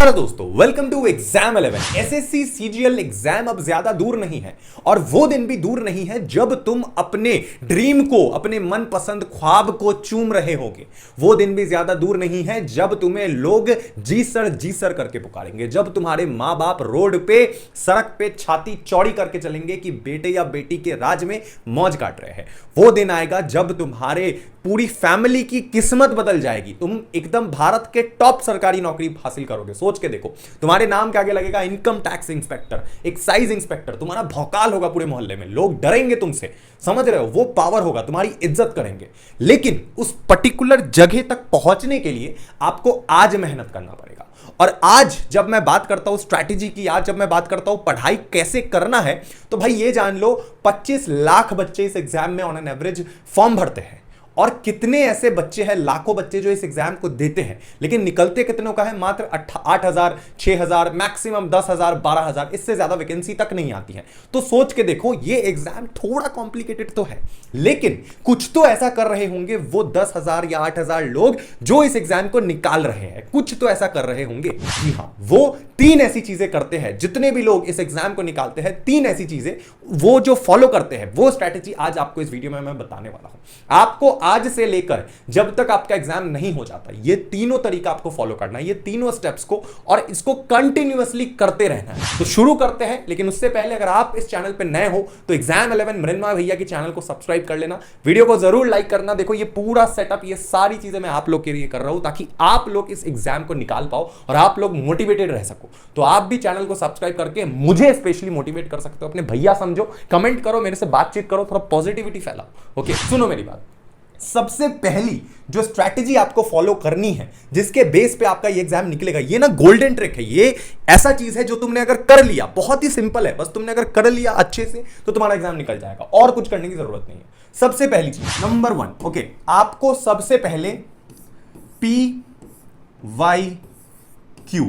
नमस्कार दोस्तों, welcome to exam 11। SSC CGL exam अब ज्यादा दूर नहीं है और वो दिन भी दूर नहीं है जब तुम अपने ड्रीम को, अपने मनपसंद ख्वाब को चूम रहे होगे। वो दिन भी ज्यादा दूर नहीं है जब तुम्हें लोग जी सर करके पुकारेंगे, जब तुम्हारे माँ बाप रोड पे, सड़क पे छाती चौड़ी करके चलेंगे कि बेटे या बेटी के राज में मौज काट रहे हैं। वो दिन आएगा जब तुम्हारे पूरी फैमिली की किस्मत बदल जाएगी। तुम एकदम भारत के टॉप सरकारी नौकरी हासिल करोगे। सोच के देखो, तुम्हारे नाम के आगे लगेगा income tax inspector, excise inspector. तुम्हारा भौकाल होगा पूरे मोहल्ले में, लोग डरेंगे तुमसे, समझ रहे हो? वो पावर होगा, तुम्हारी इज्जत करेंगे। लेकिन उस पर्टिकुलर जगह तक पहुंचने के लिए आपको आज मेहनत करना पड़ेगा। और आज जब मैं बात करता हूं स्ट्रैटेजी की, आज जब मैं बात करता हूं पढ़ाई कैसे करना है, तो भाई ये जान लो 25 लाख बच्चे इस एग्जाम में ऑन एन एवरेज फॉर्म भरते हैं। और कितने ऐसे बच्चे हैं, लाखों बच्चे जो इस एग्जाम को देते हैं, लेकिन निकलते कितनों का है? मात्र 8,000, 6,000, मैक्सिमम 10,000, 12,000, इससे ज्यादा वैकेंसी तक नहीं आती है। तो सोच के देखो, ये एग्जाम थोड़ा कॉम्प्लिकेटेड तो है, लेकिन कुछ तो ऐसा कर रहे होंगे वो 10,000 या 8,000 लोग जो इस एग्जाम को निकाल रहे हैं। कुछ तो ऐसा कर रहे होंगे। जी हाँ, वो 3 ऐसी चीजें करते हैं। जितने भी लोग इस एग्जाम को निकालते हैं, 3 ऐसी चीजें वो जो फॉलो करते हैं, वो स्ट्रैटेजी आज आपको इस वीडियो में मैं बताने वाला हूं। आपको आज से लेकर जब तक आपका एग्जाम नहीं हो जाता, ये तीनों तरीका आपको फॉलो करना है, ये तीनों स्टेप्स को, और इसको कंटिन्यूअसली करते रहना है। तो शुरू करते हैं, लेकिन उससे पहले अगर आप इस चैनल पे नए हो तो एग्जाम 11 मृण्मय भैया के चैनल को सब्सक्राइब कर लेना, वीडियो को जरूर लाइक करना। देखो, ये पूरा सेटअप, ये सारी चीजें मैं आप लोग के लिए कर रहा हूं ताकि आप लोग इस एग्जाम को निकाल पाओ और आप लोग मोटिवेटेड रह सको। तो आप भी चैनल को सब्सक्राइब करके मुझे स्पेशली मोटिवेट कर सकते हो। अपने भैया समझो, कमेंट करो, मेरे से बातचीत करो, थोड़ा पॉजिटिविटी फैलाओ। ओके, सुनो मेरी बात। सबसे पहली जो स्ट्रैटेजी आपको फॉलो करनी है, जिसके बेस पे आपका ये एग्जाम निकलेगा, ये ना गोल्डन ट्रिक है। ये ऐसा चीज है जो तुमने अगर कर लिया, बहुत ही सिंपल है, बस तुमने अगर कर लिया अच्छे से तो तुम्हारा एग्जाम निकल जाएगा और कुछ करने की जरूरत नहीं है। सबसे पहली चीज, नंबर 1, ओके, आपको सबसे पहले PYQ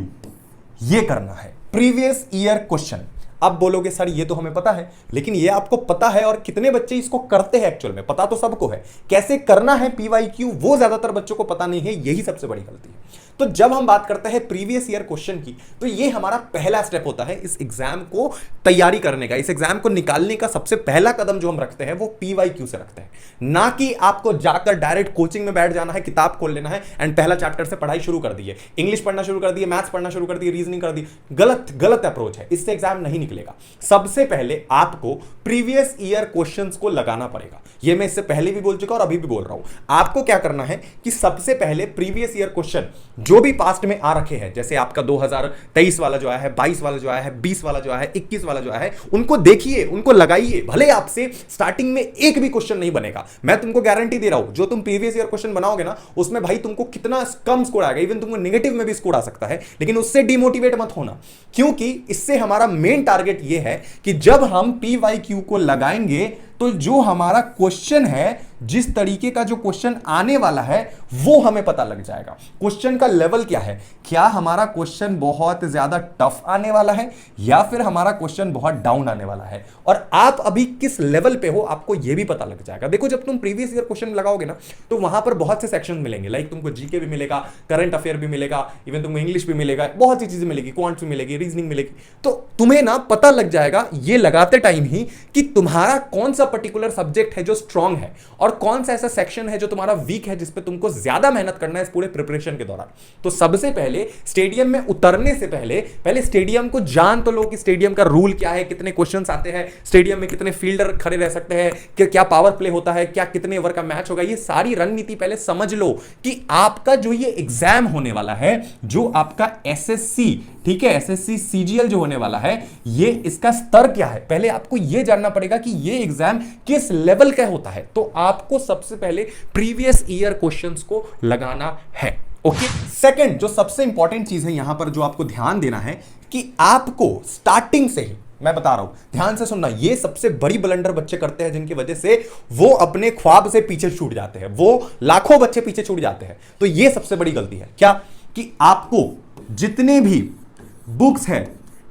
ये करना है, प्रीवियस ईयर क्वेश्चन। अब बोलोगे सर ये तो हमें पता है, लेकिन ये आपको पता है और कितने बच्चे इसको करते हैं? एक्चुअल में पता तो सबको है, कैसे करना है PYQ वो ज्यादातर बच्चों को पता नहीं है। यही सबसे बड़ी गलती है। तो जब हम बात करते हैं प्रीवियस ईयर क्वेश्चन की, तो ये हमारा पहला स्टेप होता है इस एग्जाम को तैयारी करने का। इस एग्जाम को निकालने का सबसे पहला कदम जो हम रखते हैं वो PYQ से रखते हैं। ना कि आपको जाकर डायरेक्ट कोचिंग में बैठ जाना है, किताब खोल लेना है एंड पहला चैप्टर से पढ़ाई शुरू कर दी है, इंग्लिश पढ़ना शुरू कर दी है, मैथ्स पढ़ना शुरू कर दी, रीजनिंग कर दी। गलत अप्रोच है, इससे एग्जाम नहीं निकलेगा। सबसे पहले आपको प्रीवियस ईयर क्वेश्चंस को लगाना पड़ेगा। ये मैं इससे पहले भी बोल चुका और अभी भी बोल रहा हूं। आपको क्या करना है कि सबसे पहले प्रीवियस ईयर क्वेश्चन जो भी पास्ट में आ रखे हैं, जैसे आपका 2023 वाला जो आया है, 22 वाला जो आया है, 20 वाला जो आया है, 21 वाला जो आया है, उनको देखिए, उनको लगाइए। भले आपसे स्टार्टिंग में एक भी क्वेश्चन नहीं बनेगा, मैं तुमको गारंटी दे रहा हूं, जो तुम प्रीवियस ईयर क्वेश्चन बनाओगे ना, उसमें भाई तुमको कितना कम स्कोर आएगा, इवन तुमको नेगेटिव में भी स्कोर आ सकता है। लेकिन उससे डिमोटिवेट मत होना, क्योंकि इससे हमारा मेन टारगेट यह है कि जब हम PYQ को लगाएंगे तो जो हमारा क्वेश्चन है, जिस तरीके का जो क्वेश्चन आने वाला है, वो हमें पता लग जाएगा। क्वेश्चन का लेवल क्या है, क्या हमारा क्वेश्चन बहुत ज्यादा टफ आने वाला है या फिर हमारा क्वेश्चन बहुत डाउन आने वाला है, और आप अभी किस लेवल पे हो आपको यह भी पता लग जाएगा। देखो, जब तुम प्रीवियस ईयर क्वेश्चन लगाओगे ना, तो वहां पर बहुत से सेक्शन मिलेंगे, लाइक तुमको जीके भी मिलेगा, करंट अफेयर भी मिलेगा, इवन तुमको इंग्लिश भी मिलेगा, बहुत सी चीजें मिलेगी, क्वांट्स भी मिलेगी, रीजनिंग मिलेगी। तो तुम्हें ना पता लग जाएगा ये लगाते टाइम ही कि तुम्हारा कौन सा पर्टिकुलर सब्जेक्ट है जो स्ट्रांग है और कौन सा ऐसा सेक्शन है जो तुम्हारा वीक है, जिस पे तुमको ज्यादा मेहनत करना है इस पूरे प्रिपरेशन के दौरान। तो सबसे पहले स्टेडियम में उतरने से पहले स्टेडियम को जान तो लो कि स्टेडियम का रूल क्या है, कितने क्वेश्चंस आते हैं, स्टेडियम में कितने फील्डर खड़े रह सकते हैं, क्या पावर प्ले होता है, क्या कितने ओवर का मैच होगा। ये सारी रणनीति पहले समझ लो कि आपका जो ये एग्जाम होने वाला है, जो आपका SSC, ठीक है, SSC CGL जो होने वाला है, ये इसका स्तर क्या है, पहले आपको ये जानना पड़ेगा कि ये एग्जाम किस लेवल का होता है। तो आपको सबसे पहले प्रीवियस ईयर क्वेश्चंस को लगाना है। ओके, सेकंड जो सबसे इंपॉर्टेंट चीज है यहां पर जो आपको ध्यान देना है कि आपको स्टार्टिंग से ही, मैं बता रहा हूं, ध्यान से सुनना, ये सबसे बड़ी ब्लंडर बच्चे करते हैं, जिनकी वजह से वो अपने ख्वाब से पीछे छूट जाते हैं, वो लाखों बच्चे पीछे छूट जाते हैं। तो ये सबसे बड़ी गलती है क्या, कि आपको जितने भी बुक्स है,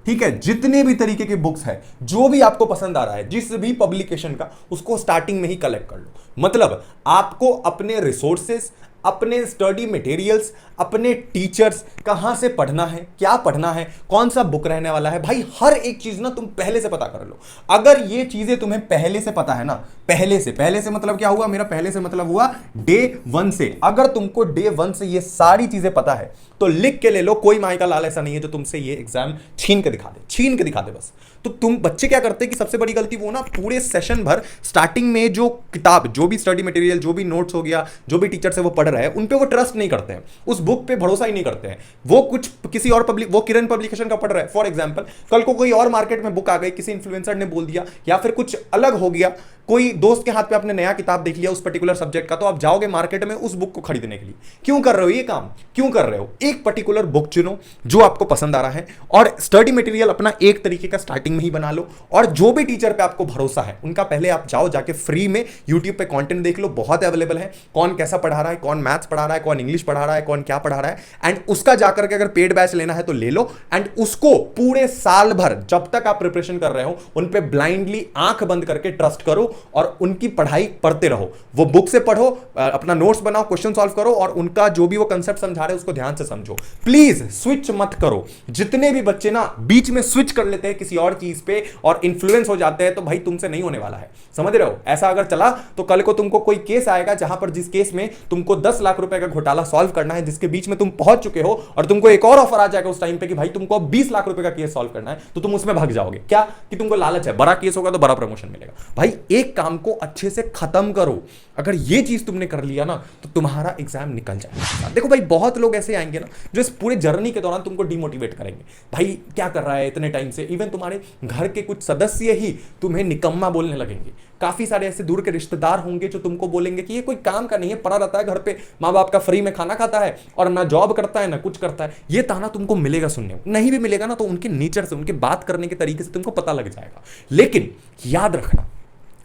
ठीक है, जितने भी तरीके के बुक्स है, जो भी आपको पसंद आ रहा है, जिस भी पब्लिकेशन का, उसको स्टार्टिंग में ही कलेक्ट कर लो। मतलब आपको अपने रिसोर्सेस, अपने स्टडी मटेरियल्स, अपने टीचर्स, कहां से पढ़ना है, क्या पढ़ना है, कौन सा बुक रहने वाला है, भाई हर एक चीज ना तुम पहले से पता कर लो। अगर ये चीजें तुम्हें पहले से पता है ना, पहले से मतलब क्या हुआ, मेरा पहले से मतलब हुआ डे 1 से। अगर तुमको डे 1 से ये सारी चीजें पता है तो लिख के ले लो, कोई माई का लाल ऐसा नहीं है जो तुमसे ये एग्जाम छीन के दिखा दे बस। तो तुम बच्चे क्या करते हैं कि सबसे बड़ी गलती वो ना, पूरे सेशन भर स्टार्टिंग में जो किताब, जो भी स्टडी मटेरियल, जो भी नोट्स हो गया, जो भी टीचर से वो पढ़ रहे हैं, उन पे वो ट्रस्ट नहीं करते हैं, उस बुक पे भरोसा ही नहीं करते हैं। वो कुछ किसी और वो किरण पब्लिकेशन का पढ़ रहा है फॉर एग्जाम्पल, कल को कोई और मार्केट में बुक आ गई, किसी इन्फ्लुएंसर ने बोल दिया या फिर कुछ अलग हो गया, कोई दोस्त के हाथ पे आपने नया किताब देख लिया उस पर्टिकुलर सब्जेक्ट का, तो आप जाओगे मार्केट में उस बुक को खरीदने के लिए। क्यों कर रहे हो ये काम, क्यों कर रहे हो? एक पर्टिकुलर बुक चुनो जो आपको पसंद आ रहा है और स्टडी मटेरियल अपना एक तरीके का स्टार्टिंग में ही बना लो, और जो भी टीचर पे आपको भरोसा है उनका पहले आप जाओ, जाके फ्री में यूट्यूब पे कंटेंट देख लो, बहुत अवेलेबल है, कौन कैसा पढ़ा रहा है, कौन मैथ्स पढ़ा रहा है, कौन इंग्लिश पढ़ा रहा है, कौन क्या पढ़ा रहा है, एंड उसका जाकर के अगर पेड बैच लेना है तो ले लो, एंड उसको पूरे साल भर जब तक आप प्रिपरेशन कर रहे हो उन पे ब्लाइंडली आंख बंद करके ट्रस्ट करो और उनकी पढ़ाई पढ़ते रहो। वो बुक से पढ़ो, अपना नोट्स बनाओ, क्वेश्चन सॉल्व करो और उनका जो भी वो कंसेप्ट समझा रहे हैं उसको ध्यान से समझो। प्लीज स्विच मत करो। जितने भी बच्चे ना बीच में स्विच कर लेते हैं किसी और चीज पे और इन्फ्लुएंस हो जाते हैं, तो भाई तुमसे नहीं होने वाला है, समझ रहे हो? ऐसा अगर चला तो कल को तुमको कोई केस आएगा जहां पर जिस केस में तुमको 10 लाख रुपए का घोटाला सॉल्व करना है, जिसके बीच में तुम पहुंच चुके हो, और तुमको एक और ऑफर आ जाएगा उस टाइम पे कि भाई तुमको 20 लाख रुपए का केस सॉल्व करना है, तो तुम उसमें भाग जाओगे। क्या कि तुमको लालच है, बड़ा केस होगा तो बड़ा प्रमोशन मिलेगा। भाई एक काम को अच्छे से खत्म करो। अगर ये चीज तुमने कर लिया ना तो तुम्हारा एग्जाम निकल जाएगा। देखो भाई बहुत लोग ऐसे आएंगे ना जो इस पूरे जर्नी के दौरान तुमको डिमोटिवेट करेंगे, भाई क्या कर रहा है इतने टाइम से। इवन तुम्हारे घर के कुछ सदस्य ही तुम्हें निकम्मा बोलने लगेंगे। काफी सारे ऐसे दूर के रिश्तेदार होंगे जो तुमको बोलेंगे कि ये कोई काम का नहीं है, पड़ा रहता है घर पे, माँ बाप का फ्री में खाना खाता है और ना जॉब करता है ना कुछ करता है। ये ताना तुमको मिलेगा सुनने को, नहीं भी मिलेगा ना तो उनके नेचर से, उनके बात करने के तरीके से तुमको पता लग जाएगा। लेकिन याद रखना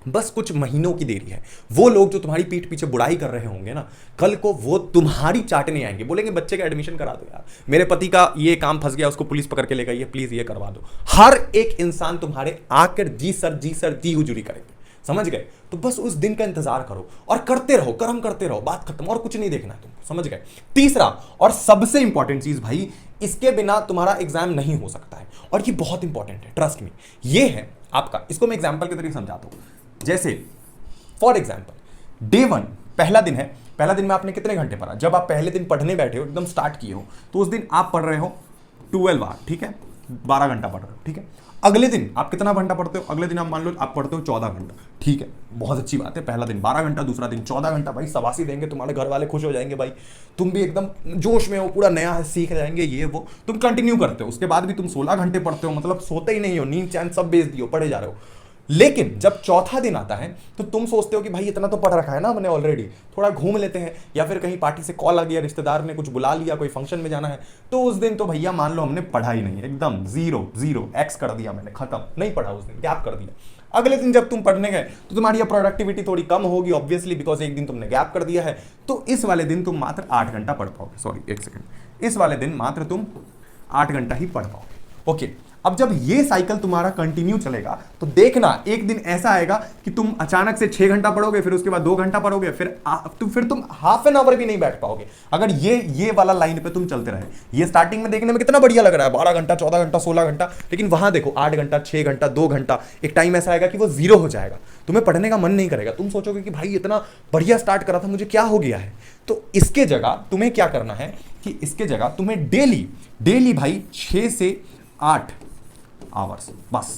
बस कुछ महीनों की देरी है। वो लोग जो तुम्हारी पीठ पीछे बुराई कर रहे होंगे ना, कल को वो तुम्हारी चाटने आएंगे, बोलेंगे बच्चे का एडमिशन करा दो यार, मेरे पति का ये काम फंस गया, उसको पुलिस पकड़ के ले गई है, प्लीज ये करवा दो। हर एक इंसान तुम्हारे आकर जी सर दी हुजूरी करेंगे, समझ गए? तो बस उस दिन का इंतजार करो और करते रहो, कर्म करते रहो, बात खत्म, और कुछ नहीं देखना है तुमको, समझ गए? तीसरा और सबसे इंपॉर्टेंट चीज भाई, इसके बिना तुम्हारा एग्जाम नहीं हो सकता है, और ये बहुत इंपॉर्टेंट है, ट्रस्ट मी, ये है आपका। इसको मैं एग्जाम्पल के तरीके समझाता हूं। जैसे फॉर एग्जाम्पल डे 1 पहला दिन है, पहला दिन में आपने कितने घंटे पढ़ा? जब आप पहले दिन पढ़ने बैठे हो, एकदम स्टार्ट किए हो, तो उस दिन आप पढ़ रहे हो 12 आवर, ठीक है, 12 घंटा पढ़ रहे हो, ठीक है। अगले दिन आप कितना घंटा पढ़ते हो? अगले दिन आप मान लो आप पढ़ते हो 14 घंटा, ठीक है, बहुत अच्छी बात है। पहला दिन 12 घंटा, दूसरा दिन 14 घंटा, भाई शाबाशी देंगे, तुम्हारे घर वाले खुश हो जाएंगे, भाई तुम भी एकदम जोश में हो, पूरा नया है, सीख जाएंगे ये वो। तुम कंटिन्यू करते हो, उसके बाद भी तुम 16 घंटे पढ़ते हो, मतलब सोते ही नहीं हो, नींद चैन सब बेच दियो, पढ़े जा रहे हो। लेकिन जब चौथा दिन आता है तो तुम सोचते हो कि भाई इतना तो पढ़ रखा है ना मैंने ऑलरेडी, थोड़ा घूम लेते हैं, या फिर कहीं पार्टी से कॉल आ गया, रिश्तेदार ने कुछ बुला लिया, कोई फंक्शन में जाना है, तो उस दिन तो भैया मान लो हमने पढ़ा ही नहीं, एकदम जीरो एक्स कर दिया मैंने, खत्म, नहीं पढ़ा उस दिन, गैप कर दिया। अगले दिन जब तुम पढ़ने गए तो तुम्हारी प्रोडक्टिविटी थोड़ी कम होगी ऑब्वियसली, बिकॉज एक दिन तुमने गैप कर दिया है। तो इस वाले दिन तुम मात्र 8 घंटा पढ़ पाओगे, सॉरी एक सेकंड, इस वाले दिन मात्र तुम 8 घंटा ही पढ़ पाओगे। ओके, अब जब ये साइकिल तुम्हारा कंटिन्यू चलेगा तो देखना एक दिन ऐसा आएगा कि तुम अचानक से 6 घंटा पढ़ोगे, फिर उसके बाद 2 घंटा पढ़ोगे, फिर तुम हाफ एन आवर भी नहीं बैठ पाओगे। अगर ये वाला लाइन पे तुम चलते रहे, ये स्टार्टिंग में देखने में कितना बढ़िया लग रहा है, 12 घंटा, 14 घंटा, 16 घंटा, लेकिन वहां देखो 8 घंटा, 6 घंटा, 2 घंटा, एक टाइम ऐसा आएगा कि वो जीरो हो जाएगा, तुम्हें पढ़ने का मन नहीं करेगा, तुम सोचोगे कि भाई इतना बढ़िया स्टार्ट करा था, मुझे क्या हो गया है। तो इसके जगह तुम्हें क्या करना है कि इसके जगह तुम्हें डेली भाई 6 से 8 आवर्स बस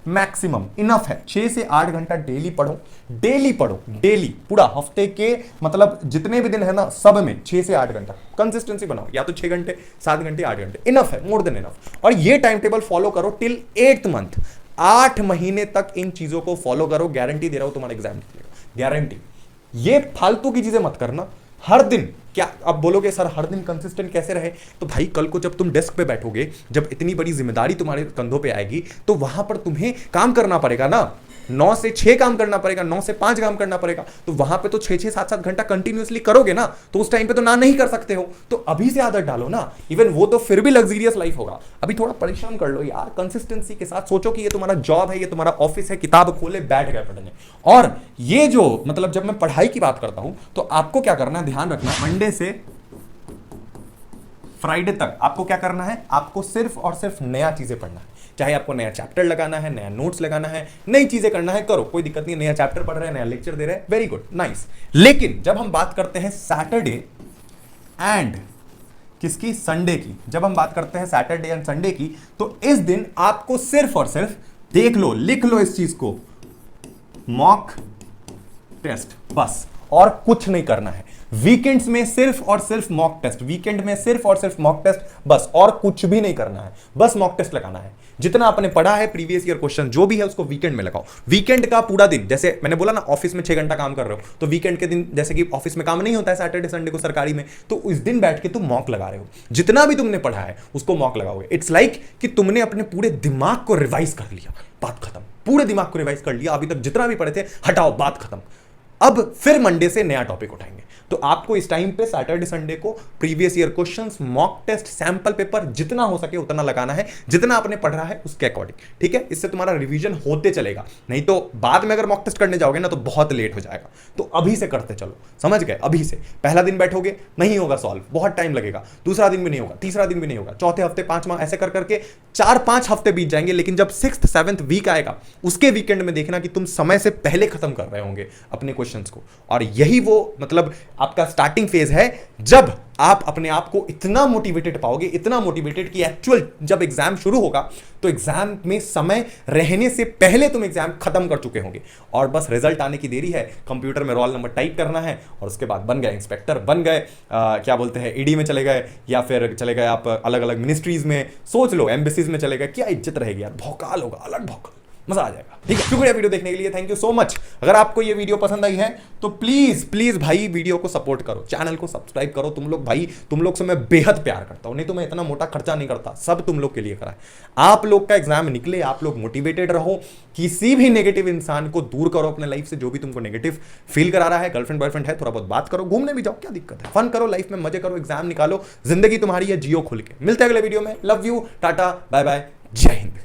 मैक्सिमम इनफ है। 6 से 8 घंटा डेली पढ़ो, डेली पूरा हफ्ते के, मतलब जितने भी दिन है ना सब में 6 से 8 घंटा कंसिस्टेंसी बनाओ, या तो 6 घंटे, 7 घंटे, 8 घंटे, इनफ है, मोर देन इनफ। और ये टाइम टेबल फॉलो करो टिल 8th मंथ, 8 महीने तक इन चीजों को फॉलो करो, गारंटी दे रहा हूं तुम्हारा एग्जाम निकलेगा, गारंटी। ये फालतू की चीजें मत करना हर दिन। क्या अब बोलोगे सर हर दिन कंसिस्टेंट कैसे रहे? तो भाई कल को जब तुम डेस्क पे बैठोगे, जब इतनी बड़ी जिम्मेदारी तुम्हारे कंधों पे आएगी, तो वहां पर तुम्हें काम करना पड़ेगा ना। 9 से 6 काम करना पड़ेगा, 9 से 5 काम करना पड़ेगा, तो वहां पे तो 6-6 7-7 घंटा कंटिन्यूअसली करोगे ना, तो उस टाइम पे तो ना नहीं कर सकते हो। तो अभी से आदत डालो ना, इवन वो तो फिर भी लग्जरियस लाइफ होगा। अभी थोड़ा परिश्रम कर लो यार, कंसिस्टेंसी के साथ सोचो कि ये तुम्हारा जॉब है, ये तुम्हारा ऑफिस है, किताब खोले बैठ गए पढ़ने। और ये जो मतलब जब मैं पढ़ाई की बात करता हूं तो आपको क्या करना है, ध्यान रखना, मंडे से फ्राइडे तक आपको क्या करना है, आपको सिर्फ और सिर्फ नया चीजें पढ़ना है। चाहे आपको नया चैप्टर लगाना है, नया नोट्स लगाना है, नई चीजें करना है, करो, कोई दिक्कत नहीं। नया चैप्टर पढ़ रहे हैं, नया लेक्चर दे रहे हैं, वेरी गुड, नाइस। लेकिन जब हम बात करते हैं सैटरडे एंड किसकी, संडे की, जब हम बात करते हैं सैटरडे एंड संडे की, तो इस दिन आपको सिर्फ और सिर्फ देख लो, लिख लो इस चीज को, मॉक टेस्ट, बस, और कुछ नहीं करना है। वीकेंड्स में सिर्फ और सिर्फ मॉक टेस्ट, वीकेंड में सिर्फ और सिर्फ मॉक टेस्ट, बस, और कुछ भी नहीं करना है, बस मॉक टेस्ट लगाना है। जितना आपने पढ़ा है प्रीवियस ईयर क्वेश्चन जो भी है उसको वीकेंड में लगाओ। वीकेंड का पूरा दिन, जैसे मैंने बोला ना ऑफिस में 6 घंटा काम कर रहे हो, तो वीकेंड के दिन जैसे कि ऑफिस में काम नहीं होता है सैटरडे संडे को सरकारी में, तो उस दिन बैठ के तुम मॉक लगा रहे हो। जितना भी तुमने पढ़ा है उसको मॉक लगाओगे। इट्स लाइक कि तुमने अपने पूरे दिमाग को रिवाइज कर लिया, बात खत्म, पूरे दिमाग को रिवाइज कर लिया, अभी तक जितना भी पढ़े थे हटाओ, बात खत्म। अब फिर मंडे से नया टॉपिक उठाएंगे। तो आपको इस टाइम पे सैटरडे संडे को previous year questions, mock test, sample paper जितना हो सके उतना लगाना है, जितना आपने पढ़ रहा है उसके अकॉर्डिंग, ठीक है। इससे तुम्हारा रिवीजन होते चलेगा, नहीं तो बाद में अगर मॉक टेस्ट करने जाओगे ना तो बहुत लेट हो जाएगा। तो अभी से करते चलो, समझ गए, अभी से। पहला दिन बैठोगे नहीं होगा सॉल्व, बहुत टाइम लगेगा, दूसरा दिन भी नहीं होगा, तीसरा दिन भी नहीं होगा, चौथे हफ्ते, पांचवा, ऐसे कर करके 4-5 हफ्ते बीत जाएंगे। लेकिन जब 6th 7th वीक आएगा उसके वीकेंड में देखना कि तुम समय से पहले खत्म कर रहे होंगे अपने क्वेश्चंस को। और यही वो मतलब आपका स्टार्टिंग फेज है जब आप अपने आप को इतना मोटिवेटेड पाओगे, इतना मोटिवेटेड कि एक्चुअल जब एग्जाम शुरू होगा तो एग्जाम में समय रहने से पहले तुम एग्जाम खत्म कर चुके होंगे और बस रिजल्ट आने की देरी है। कंप्यूटर में रोल नंबर टाइप करना है और उसके बाद बन गए इंस्पेक्टर, बन गए क्या बोलते हैं ईडी में चले गए, या फिर चले गए आप अलग अलग मिनिस्ट्रीज में, सोच लो एम्बेसीज में चले गए, क्या इज्जत रहेगी यार, भौकाल होगा, अलग भौकाल, मजा आ जाएगा। ठीक है, शुक्रिया वीडियो देखने के लिए, थैंक यू सो मच। अगर आपको ये वीडियो पसंद आई है तो प्लीज प्लीज भाई वीडियो को सपोर्ट करो, चैनल को सब्सक्राइब करो। तुम लोग भाई, तुम लोग से मैं बेहद प्यार करता हूं, नहीं तो मैं इतना मोटा खर्चा नहीं करता, सब तुम लोग के लिए करा है। आप लोग का एग्जाम निकले, आप लोग मोटिवेटेड रहो, किसी भी नेगेटिव इंसान को दूर करो अपने लाइफ से, जो भी तुमको नेगेटिव फील करा रहा है। गर्लफ्रेंड बॉयफ्रेंड है, थोड़ा बहुत बात करो, घूमने भी जाओ, क्या दिक्कत है, फन करो लाइफ में, मजे करो, एग्जाम निकालो, जिंदगी तुम्हारी है, जियो खुल के। मिलते हैं अगले वीडियो में, love you, tata, bye bye, जय हिंद।